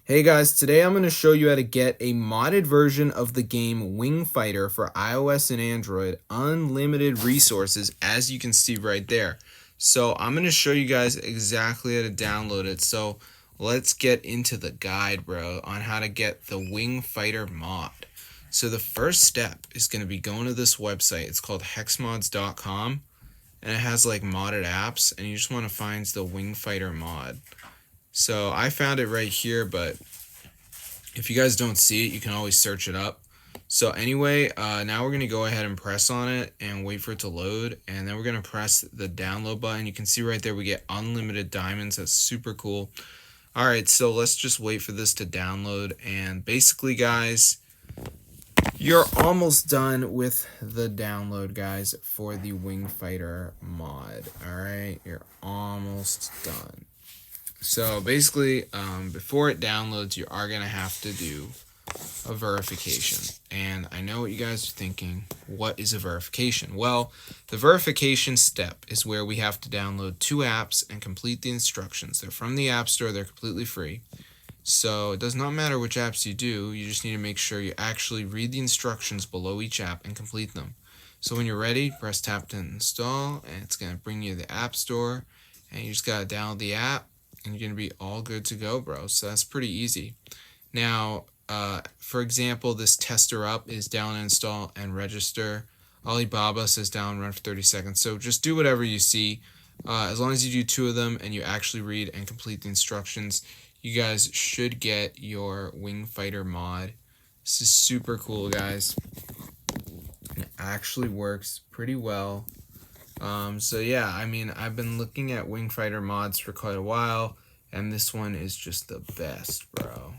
Hey guys, today I'm going to show you how to get a modded version of the game Wing Fighter for iOS and Android, unlimited resources as you can see right there. So I'm going to show you guys exactly how to download it. So let's get into the guide, bro, on how to get the Wing Fighter mod. So the first step is going to be going to this website. It's called hexmods.com and it has like modded apps, and you just want to find the Wing Fighter mod. So I found it right here, but if you guys don't see it, you can always search it up. So anyway, now we're going to go ahead and press on it and wait for it to load. And then we're going to press the download button. You can see right there we get unlimited diamonds. That's super cool. All right, so let's just wait for this to download. And basically, guys, you're almost done with the download, guys, for the Wing Fighter mod. All right, you're almost done. So basically, before it downloads, you are going to have to do a verification. And I know what you guys are thinking. What is a verification? Well, the verification step is where we have to download 2 apps and complete the instructions. They're from the App Store. They're completely free. So it does not matter which apps you do. You just need to make sure you actually read the instructions below each app and complete them. So when you're ready, press tap to install, and it's going to bring you to the App Store. And you just got to download the app, and you're going to be all good to go, bro. So that's pretty easy. Now, for example, this tester up is down, install, and register. Alibaba says down, run for 30 seconds. So just do whatever you see. As long as you do 2 of them and you actually read and complete the instructions, you guys should get your Wing Fighter mod. This is super cool, guys. It actually works pretty well. So yeah, I mean, I've been looking at Wing Fighter mods for quite a while, and this one is just the best, bro.